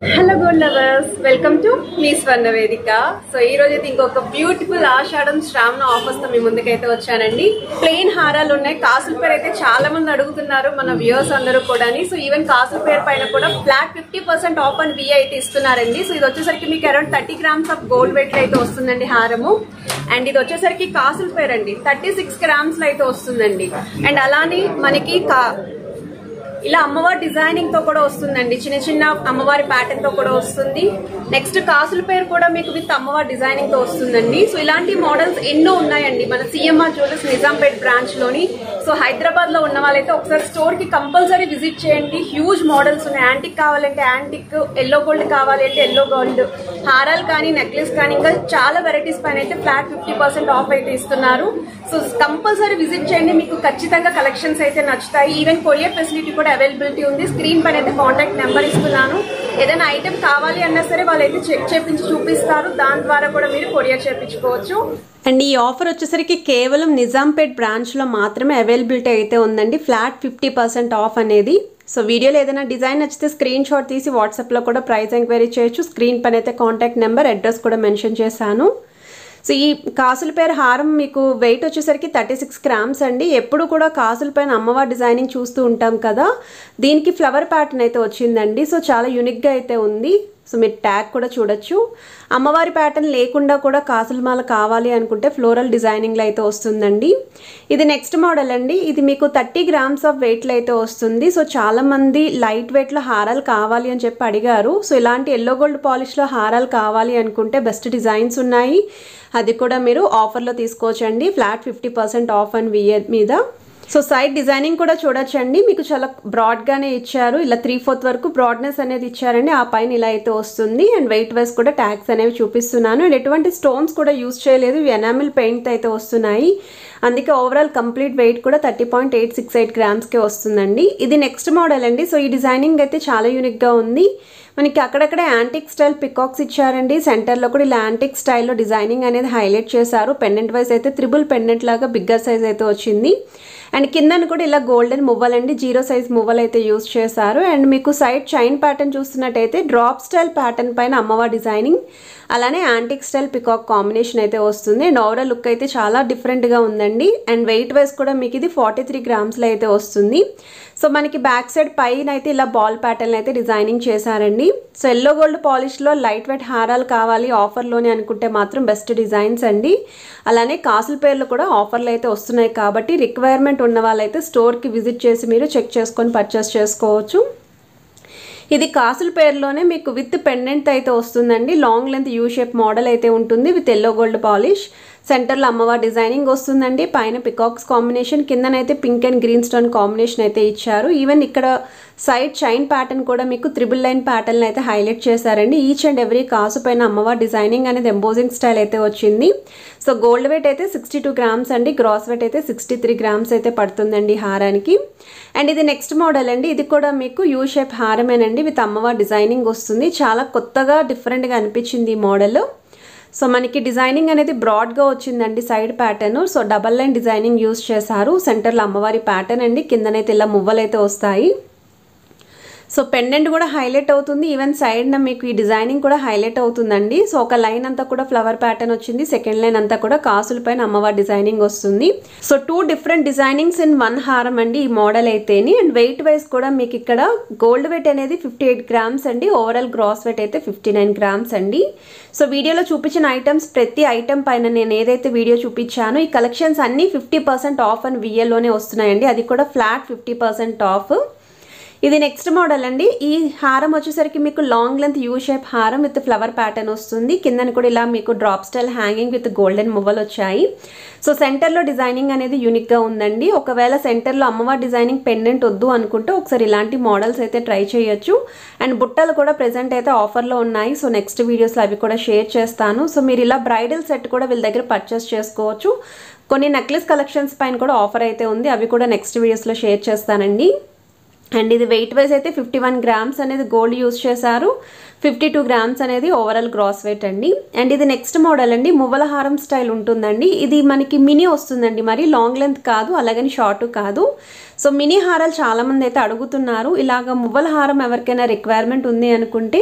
Hello gold lovers, welcome to మీ Swarna Vedika. So ఈ రోజు అయితే ఇంకొక బ్యూటిఫుల్ ఆషాఢం శ్రావణ ఆఫర్స్ తో మీ ముందుకైతే వచ్చానండి. ప్లెయిన్ హారాలు ఉన్నాయి. కాసుల పేరు అయితే చాలా మంది అడుగుతున్నారు మన వ్యూవర్స్ అందరూ కూడా. సో ఈవెన్ కాసుల పేరు పైన కూడా ఫ్లాట్ 50% ఆఫ్ అండ్ వి అయితే ఇస్తున్నారండి. సో ఇది వచ్చేసరికి మీకు around 30 grams of gold weight అయితే వస్తుందండి హారము. అండ్ ఇది వచ్చేసరికి కాసుల పేరు అండి 36 grams లో అయితే వస్తుందండి. అండ్ అలానే మనకి ఇలా అమ్మవారి డిజైనింగ్ తో కూడా వస్తుందండి. చిన్న చిన్న అమ్మవారి ప్యాటర్న్ తో కూడా వస్తుంది. నెక్స్ట్ కాసుల పేరు కూడా మీకు విత్ అమ్మవారి డిజైనింగ్ తో వస్తుందండి. సో ఇలాంటి మోడల్స్ ఎన్నో ఉన్నాయండి మన సిఎంఆర్ జ్యువెలర్స్ నిజాంపేట్ బ్రాంచ్ లోని. సో హైదరాబాద్ లో ఉన్న వాళ్ళైతే ఒకసారి స్టోర్ కి కంపల్సరీ విజిట్ చేయండి. హ్యూజ్ మోడల్స్ ఉన్నాయి. యాంటిక్ కావాలంటే యాంటిక్, ఎల్లో గోల్డ్ కావాలి అంటే ఎల్లో గోల్డ్, హారాలు కానీ నెక్లెస్ కానీ ఇంకా చాలా వెరైటీస్ పైన అయితే ఫ్లాట్ 50% ఆఫ్ అయితే ఇస్తున్నారు. సో కంపల్సరీ విజిట్ చేయండి. మీకు ఖచ్చితంగా కలెక్షన్స్ అయితే నచ్చుతాయి. ఈవెన్ కొరియర్ ఫెసిలిటీ కూడా అవైలబిలిటీ ఉంది. స్క్రీన్ పైన అయితే కాంటాక్ట్ నెంబర్ ఇస్తున్నాను. ఏదైనా ఐటమ్ కావాలి అన్నా సరే వాళ్ళైతే చెక్ చేపించి చూపిస్తారు. దాని ద్వారా కూడా మీరు కొరియర్ చేయించుకోవచ్చు. అండ్ ఈ ఆఫర్ వచ్చేసరికి కేవలం నిజాంపేట్ బ్రాంచ్ లో మాత్రమే అవైలబిలిటీ అయితే ఉందండి. ఫ్లాట్ 50% ఆఫ్ అనేది. సో వీడియోలో ఏదైనా డిజైన్ నచ్చితే స్క్రీన్ షాట్ తీసి వాట్సాప్ లో కూడా ప్రైస్ ఎంక్వైరీ చేయొచ్చు. స్క్రీన్ పైన అయితే కాంటాక్ట్ నెంబర్, అడ్రస్ కూడా మెన్షన్ చేశాను. సో ఈ కాసుల పేరు హారం మీకు వెయిట్ వచ్చేసరికి 36 grams అండి. ఎప్పుడు కూడా కాసుల పైన అమ్మవారి డిజైనింగ్ చూస్తూ ఉంటాం కదా, దీనికి ఫ్లవర్ ప్యాటర్న్ అయితే వచ్చిందండి. సో చాలా యూనిక్గా అయితే ఉంది. సో మీరు ట్యాగ్ కూడా చూడొచ్చు. అమ్మవారి ప్యాటర్న్ లేకుండా కూడా కాసుల మాల కావాలి అనుకుంటే ఫ్లోరల్ డిజైనింగ్లో అయితే వస్తుందండి. ఇది నెక్స్ట్ మోడల్ అండి. ఇది మీకు 30 grams ఆఫ్ వెయిట్లో అయితే వస్తుంది. సో చాలామంది లైట్ వెయిట్లో హారాలు కావాలి అని చెప్పి అడిగారు. సో ఇలాంటి ఎల్లో గోల్డ్ పాలిష్లో హారాలు కావాలి అనుకుంటే బెస్ట్ డిజైన్స్ ఉన్నాయి. అది కూడా మీరు ఆఫర్లో తీసుకోవచ్చండి. ఫ్లాట్ 50% ఆఫ్ అండ్ వి మీద. సో సైడ్ డిజైనింగ్ కూడా చూడొచ్చండి. మీకు చాలా బ్రాడ్గానే ఇచ్చారు. ఇలా 3/4 వరకు బ్రాడ్నెస్ అనేది ఇచ్చారండి. ఆ పైన ఇలా అయితే వస్తుంది. అండ్ వెయిట్ వైజ్ కూడా ట్యాగ్స్ అనేవి చూపిస్తున్నాను. అండ్ ఎటువంటి స్టోన్స్ కూడా యూజ్ చేయలేదు. ఇవి ఎనామిల్ పెయింట్ అయితే వస్తున్నాయి. అందుకే ఓవరాల్ కంప్లీట్ వెయిట్ కూడా 30.868 grams వస్తుందండి. ఇది నెక్స్ట్ మోడల్ అండి. సో ఈ డిజైనింగ్ అయితే చాలా యూనిక్గా ఉంది. మనకి అక్కడక్కడ యాంటిక్ స్టైల్ పికాక్స్ ఇచ్చారండి. సెంటర్లో కూడా ఇలా యాంటిక్ స్టైల్లో డిజైనింగ్ అనేది హైలైట్ చేశారు. పెండెంట్ వైజ్ అయితే త్రిబుల్ పెండెంట్ లాగా బిగ్గర్ సైజ్ అయితే వచ్చింది. అండ్ కిందను కూడా ఇలా గోల్డెన్ మువ్వలు అండి, 0 size మువ్వలు అయితే యూజ్ చేశారు. అండ్ మీకు సైడ్ చైన్ ప్యాటర్న్ చూస్తున్నట్టయితే డ్రాప్ స్టైల్ ప్యాటర్న్ పైన అమ్మవారి డిజైనింగ్, అలానే యాంటిక్ స్టైల్ పికాక్ కాంబినేషన్ అయితే వస్తుంది. అండ్ ఓవరాల్ లుక్ అయితే చాలా డిఫరెంట్గా ఉందండి. అండ్ వెయిట్ వైజ్ కూడా మీకు ఇది 43 grams అయితే వస్తుంది. సో మనకి బ్యాక్ సైడ్ పైన అయితే ఇలా బాల్ ప్యాటర్న్ అయితే డిజైనింగ్ చేశారండి. సో ఎల్లో గోల్డ్ పాలిష్లో లైట్ వెయిట్ హారాలు కావాలి ఆఫర్లోనే అనుకుంటే మాత్రం బెస్ట్ డిజైన్స్ అండి. అలానే కాసుల పేర్లు కూడా ఆఫర్లు అయితే వస్తున్నాయి కాబట్టి రిక్వైర్మెంట్ ఉన్న వాళ్ళైతే స్టోర్కి విజిట్ చేసి మీరు చెక్ చేసుకొని పర్చేస్ చేసుకోవచ్చు. ఇది కాసుల పేరులోనే మీకు విత్ పెండెంట్ అయితే వస్తుందండి. Long length U shape model అయితే ఉంటుంది విత్ ఎల్లో గోల్డ్ పాలిష్. సెంటర్లో అమ్మవారి డిజైనింగ్ వస్తుందండి. పైన పికాక్స్ కాంబినేషన్, కిందనైతే pink and green stone combination అయితే ఇచ్చారు. ఈవెన్ ఇక్కడ సైడ్ చైన్ ప్యాటర్న్ కూడా మీకు త్రిబుల్ లైన్ ప్యాటర్న్ అయితే హైలైట్ చేశారండి. ఈచ్ అండ్ ఎవ్రీ కాసు పైన అమ్మవారి డిజైనింగ్ అనేది ఎంబోజింగ్ స్టైల్ అయితే వచ్చింది. సో గోల్డ్ వెయిట్ అయితే 62 grams అండి. గ్రాస్ వెయిట్ అయితే 63 grams అయితే పడుతుందండి హారానికి. అండ్ ఇది నెక్స్ట్ మోడల్ అండి. ఇది కూడా మీకు యూ షేప్ హారమేనండి విత్ అమ్మవారి డిజైనింగ్ వస్తుంది. చాలా కొత్తగా డిఫరెంట్గా అనిపించింది ఈ మోడల్. సో మనకి డిజైనింగ్ అనేది బ్రాడ్గా వచ్చిందండి side pattern. So double line designing use చేశారు. సెంటర్లో అమ్మవారి ప్యాటర్న్ అండి. కిందనైతే ఇలా మువ్వలు అయితే వస్తాయి. సో పెండెంట్ కూడా హైలైట్ అవుతుంది. ఈవెన్ సైడ్న మీకు ఈ డిజైనింగ్ కూడా హైలైట్ అవుతుందండి. సో ఒక లైన్ అంతా కూడా ఫ్లవర్ ప్యాటర్న్ వచ్చింది. సెకండ్ లైన్ అంతా కూడా కాసుల పైన అమ్మవారి డిజైనింగ్ వస్తుంది. సో 2 different డిజైనింగ్స్ ఇన్ 1 హారం అండి ఈ మోడల్ అయితేని. అండ్ వెయిట్ వైజ్ కూడా మీకు ఇక్కడ గోల్డ్ వెయిట్ అనేది 58 grams అండి. ఓవరాల్ గ్రాస్ వెయిట్ అయితే 59 grams అండి. సో వీడియోలో చూపించిన ఐటమ్స్ ప్రతి ఐటమ్ పైన నేను ఏదైతే వీడియో చూపించానో ఈ కలెక్షన్స్ అన్నీ 50% ఆఫ్ అండ్ విఎల్లోనే వస్తున్నాయండి. అది కూడా ఫ్లాట్ 50% ఆఫ్. ఇది నెక్స్ట్ మోడల్ అండి. ఈ హారం వచ్చేసరికి మీకు లాంగ్ లెంత్ యూ షేప్ హారం విత్ ఫ్లవర్ ప్యాటర్న్ వస్తుంది. కిందని కూడా ఇలా మీకు drop style hanging with golden మువ్వలు వచ్చాయి. సో సెంటర్లో డిజైనింగ్ అనేది యూనిక్గా ఉందండి. ఒకవేళ సెంటర్లో అమ్మవారి డిజైనింగ్ పెండెంట్ వద్దు అనుకుంటే ఒకసారి ఇలాంటి మోడల్స్ అయితే ట్రై చేయొచ్చు. అండ్ బుట్టలు కూడా ప్రెజెంట్ అయితే ఆఫర్లో ఉన్నాయి. సో నెక్స్ట్ వీడియోస్లో అవి కూడా షేర్ చేస్తాను. సో మీరు ఇలా బ్రైడల్ సెట్ కూడా వీళ్ళ దగ్గర పర్చేస్ చేసుకోవచ్చు. కొన్ని నెక్లెస్ కలెక్షన్స్ పైన కూడా ఆఫర్ అయితే ఉంది. అవి కూడా నెక్స్ట్ వీడియోస్లో షేర్ చేస్తానండి. అండ్ ఇది వెయిట్ వైజ్ అయితే 51 grams అనేది గోల్డ్ యూజ్ చేశారు. 52 grams అనేది ఓవరాల్ గ్రాస్ వెయిట్ అండి. అండ్ ఇది నెక్స్ట్ మోడల్ అండి. మువ్వల హారం స్టైల్ ఉంటుందండి. ఇది మనకి మినీ వస్తుందండి. మరి లాంగ్ లెంత్ కాదు, అలాగని షార్ట్ కాదు. సో మినీ హారాలు చాలామంది అయితే అడుగుతున్నారు. ఇలాగ మువ్వల హారం ఎవరికైనా రిక్వైర్మెంట్ ఉంది అనుకుంటే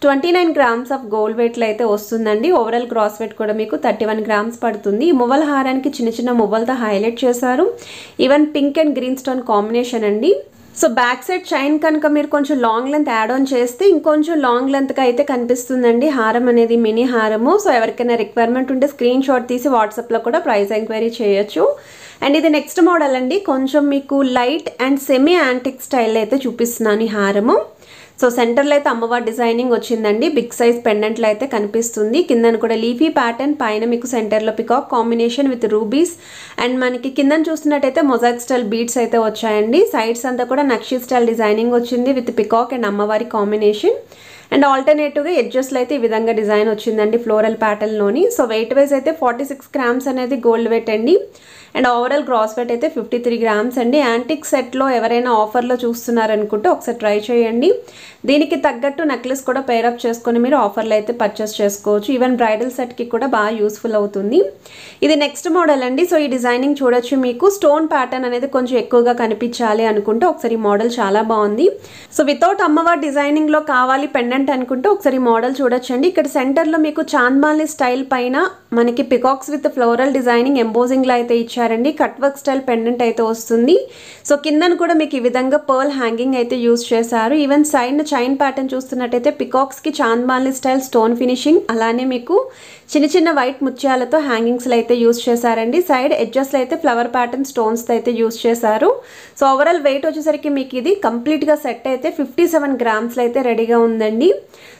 29 గ్రామ్స్ ఆఫ్ గోల్డ్ వెయిట్లో అయితే వస్తుందండి. ఓవరాల్ గ్రాస్ వెయిట్ కూడా మీకు 31 గ్రామ్స్ పడుతుంది. ఈ మువ్వల హారానికి చిన్న చిన్న మువ్వలతో హైలైట్ చేశారు. Even pink and green stone combination అండి. సో బ్యాక్ సైడ్ చైన్ కనుక మీరు కొంచెం లాంగ్ లెంత్ యాడ్ ఆన్ చేస్తే ఇంకొంచెం లాంగ్ లెంత్గా అయితే కనిపిస్తుందండి హారం అనేది, మినీ హారము. సో ఎవరికైనా రిక్వైర్మెంట్ ఉంటే స్క్రీన్ షాట్ తీసి వాట్సాప్లో కూడా ప్రైస్ ఎంక్వైరీ చేయొచ్చు. అండ్ ఇది నెక్స్ట్ మోడల్ అండి. కొంచెం మీకు light and semi antique style అయితే చూపిస్తున్నాను ఈ హారము. సో సెంటర్లో అయితే అమ్మవారి డిజైనింగ్ వచ్చిందండి. బిగ్ సైజ్ పెండెంట్లో అయితే కనిపిస్తుంది. కిందన కూడా లీఫీ ప్యాటర్న్, పైన మీకు సెంటర్లో peacock combination with rubies. And మనకి కిందన చూస్తున్నట్టయితే మొజాక్ స్టైల్ బీడ్స్ అయితే వచ్చాయండి. సైడ్స్ అంతా కూడా నక్షి స్టైల్ డిజైనింగ్ వచ్చింది విత్ పికాక్ అండ్ అమ్మవారి కాంబినేషన్. అండ్ ఆల్టర్నేటివ్గా ఎడ్జస్ట్లో అయితే ఈ విధంగా డిజైన్ వచ్చిందండి ఫ్లోరల్ ప్యాటర్న్లోని. సో వెయిట్ వైజ్ అయితే 46 గ్రామ్స్ అనేది గోల్డ్ వెయిట్ అండి. అండ్ ఓవరాల్ గ్రాస్ వెయిట్ అయితే 53 గ్రామ్స్ అండి. యాంటిక్ సెట్లో ఎవరైనా ఆఫర్లో చూస్తున్నారనుకుంటే ఒకసారి ట్రై చేయండి. దీనికి తగ్గట్టు నెక్లెస్ కూడా పేరప్ చేసుకొని మీరు ఆఫర్లో అయితే పర్చేస్ చేసుకోవచ్చు. ఈవెన్ బ్రైడల్ సెట్కి కూడా బాగా యూస్ఫుల్ అవుతుంది. ఇది నెక్స్ట్ మోడల్ అండి. సో ఈ డిజైనింగ్ చూడొచ్చు. మీకు స్టోన్ ప్యాటర్న్ అనేది కొంచెం ఎక్కువగా కనిపించాలి అనుకుంటే ఒకసారి ఈ మోడల్ చాలా బాగుంది. సో వితౌట్ అమ్మవారి డిజైనింగ్లో కావాలి పెండెంట్ అనుకుంటే ఒకసారి ఈ మోడల్ చూడొచ్చండి. ఇక్కడ సెంటర్లో మీకు చాంద్మాలి స్టైల్ పైన మనకి పికాక్స్ విత్ ఫ్లోరల్ డిజైనింగ్ ఎంబోజింగ్లో అయితే ఇచ్చారండి. కట్ వర్క్ స్టైల్ పెండెంట్ అయితే వస్తుంది. సో కిందను కూడా మీకు ఈ విధంగా పర్ల్ హ్యాంగింగ్ అయితే యూజ్ చేశారు. ఈవెన్ సైడ్ చైన్ ప్యాటర్న్ చూస్తున్నట్టయితే పికాక్స్కి చాంద్మాలి స్టైల్ స్టోన్ ఫినిషింగ్, అలానే మీకు చిన్న చిన్న వైట్ ముత్యాలతో హ్యాంగింగ్స్లో అయితే యూజ్ చేశారండి. సైడ్ ఎడ్జస్ట్లో అయితే ఫ్లవర్ ప్యాటర్న్ స్టోన్స్తో అయితే యూజ్ చేశారు. సో ఓవరాల్ వెయిట్ వచ్చేసరికి మీకు ఇది కంప్లీట్గా సెట్ అయితే 57 గ్రామ్స్లో అయితే రెడీగా ఉందండి.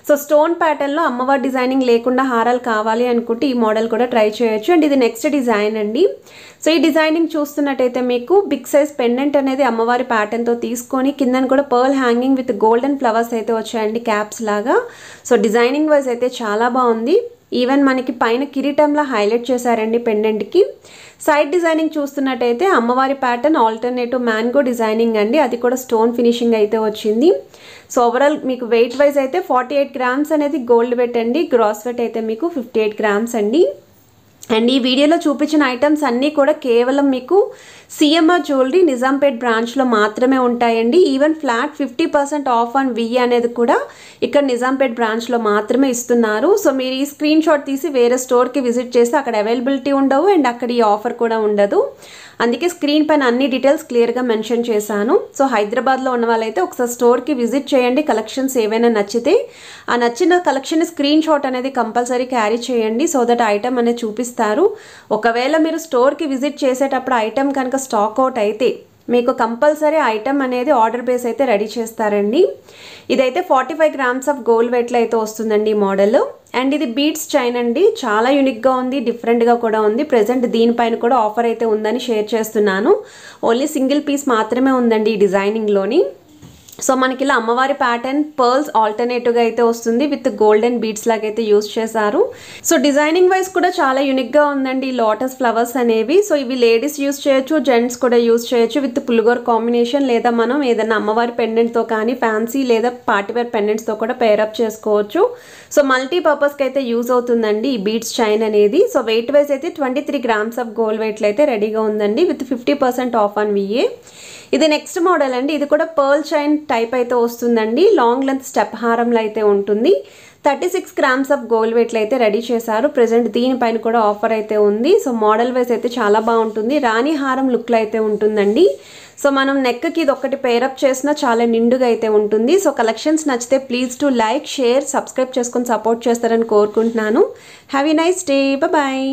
సో స్టోన్ ప్యాటర్న్లో అమ్మవారి డిజైనింగ్ లేకుండా హారాలు కావాలి అనుకుంటే ఈ మోడల్ కూడా ట్రై చేయొచ్చు. అండ్ ఇది నెక్స్ట్ డిజైన్ అండి. సో ఈ డిజైనింగ్ చూస్తున్నట్టయితే మీకు బిగ్ సైజ్ పెండెంట్ అనేది అమ్మవారి ప్యాటర్న్తో తీసుకొని కిందన కూడా pearl hanging with golden flowers అయితే వచ్చాయండి, క్యాప్స్ లాగా. సో డిజైనింగ్ వైజ్ అయితే చాలా బాగుంది. ఈవెన్ మనకి పైన కిరీటంలా హైలైట్ చేశారండి పెండెంట్కి. సైడ్ డిజైనింగ్ చూస్తున్నట్టయితే అమ్మవారి ప్యాటర్న్ ఆల్టర్నేటివ్ మ్యాంగో డిజైనింగ్ అండి, అది కూడా స్టోన్ ఫినిషింగ్ అయితే వచ్చింది. సో ఓవరాల్ మీకు వెయిట్ వైజ్ అయితే 48 గ్రామ్స్ అనేది గోల్డ్ వెయిట్ అండి. గ్రాస్ వెయిట్ అయితే మీకు 58 గ్రామ్స్ అండి. అండ్ ఈ వీడియోలో చూపించిన ఐటమ్స్ అన్నీ కూడా కేవలం మీకు సిఎంఆర్ జ్యువెలరీ నిజాంపేట్ బ్రాంచ్లో మాత్రమే ఉంటాయండి. ఈవెన్ ఫ్లాట్ 50% ఆఫ్ ఆన్ వి అనేది కూడా ఇక్కడ నిజాంపేట్ బ్రాంచ్లో మాత్రమే ఇస్తున్నారు. సో మీరు ఈ స్క్రీన్ షాట్ తీసి వేరే స్టోర్కి విజిట్ చేస్తే అక్కడ అవైలబిలిటీ ఉండవు అండ్ అక్కడ ఈ ఆఫర్ కూడా ఉండదు. అందుకే స్క్రీన్ పైన అన్ని డీటెయిల్స్ క్లియర్గా మెన్షన్ చేశాను. సో హైదరాబాద్లో ఉన్న వాళ్ళైతే ఒకసారి స్టోర్కి విజిట్ చేయండి. కలెక్షన్స్ ఏవైనా నచ్చితే ఆ నచ్చిన కలెక్షన్ స్క్రీన్ షాట్ అనేది కంపల్సరీ క్యారీ చేయండి. సో దట్ ఐటమ్ అనేది చూపిస్తారు. ఒకవేళ మీరు స్టోర్కి విజిట్ చేసేటప్పుడు ఐటమ్ కనుక స్టాక్ అవుట్ అయితే మీకు కంపల్సరీ ఐటమ్ అనేది ఆర్డర్ బేస్ అయితే రెడీ చేస్తారండి. ఇదైతే 45 గ్రామ్స్ ఆఫ్ గోల్డ్ వెయిట్లో అయితే వస్తుందండి ఈ మోడల్. అండ్ ఇది బీడ్స్ చైన్ అండి, చాలా యూనిక్గా ఉంది, డిఫరెంట్గా కూడా ఉంది. ప్రెజెంట్ దీనిపైన కూడా ఆఫర్ అయితే ఉందని షేర్ చేస్తున్నాను. ఓన్లీ సింగిల్ పీస్ మాత్రమే ఉందండి ఈ డిజైనింగ్లోని. సో మనకి ఇలా అమ్మవారి ప్యాటర్న్ పర్ల్స్ ఆల్టర్నేటివ్గా అయితే వస్తుంది విత్ గోల్డెన్ బీడ్స్ లాగా అయితే యూజ్ చేశారు. సో డిజైనింగ్ వైజ్ కూడా చాలా యూనిక్గా ఉందండి ఈ లోటస్ ఫ్లవర్స్ అనేవి. సో ఇవి లేడీస్ యూజ్ చేయొచ్చు, జెంట్స్ కూడా యూజ్ చేయొచ్చు విత్ పులిగోర్ కాంబినేషన్, లేదా మనం ఏదైనా అమ్మవారి పెండెంట్తో కానీ ఫ్యాన్సీ లేదా పార్టీవేర్ పెండెంట్స్తో కూడా పేరప్ చేసుకోవచ్చు. సో మల్టీపర్పస్కి అయితే యూజ్ అవుతుందండి ఈ బీడ్స్ చైన్ అనేది. సో వెయిట్ వైజ్ అయితే 23 గ్రామ్స్ ఆఫ్ గోల్డ్ వెయిట్లో అయితే రెడీగా ఉందండి విత్ 50% ఆఫ్ ఆన్ విఏ. ఇది నెక్స్ట్ మోడల్ అండి. ఇది కూడా పర్ల్ చైన్ టైప్ అయితే వస్తుందండి. లాంగ్ లెంత్ స్టెప్ హారంలో అయితే ఉంటుంది. 36 గ్రామ్స్ ఆఫ్ గోల్డ్ వెయిట్లో అయితే రెడీ చేశారు. ప్రెజెంట్ దీనిపైన కూడా ఆఫర్ అయితే ఉంది. సో మోడల్ వైజ్ అయితే చాలా బాగుంటుంది. రాణి హారం లుక్లో అయితే ఉంటుందండి. సో మనం నెక్కి ఇది ఒకటి పేరప్ చేసినా చాలా నిండుగా అయితే ఉంటుంది. సో కలెక్షన్స్ నచ్చితే please to like, share, subscribe చేసుకొని సపోర్ట్ చేస్తారని కోరుకుంటున్నాను. Have a nice day. Bye.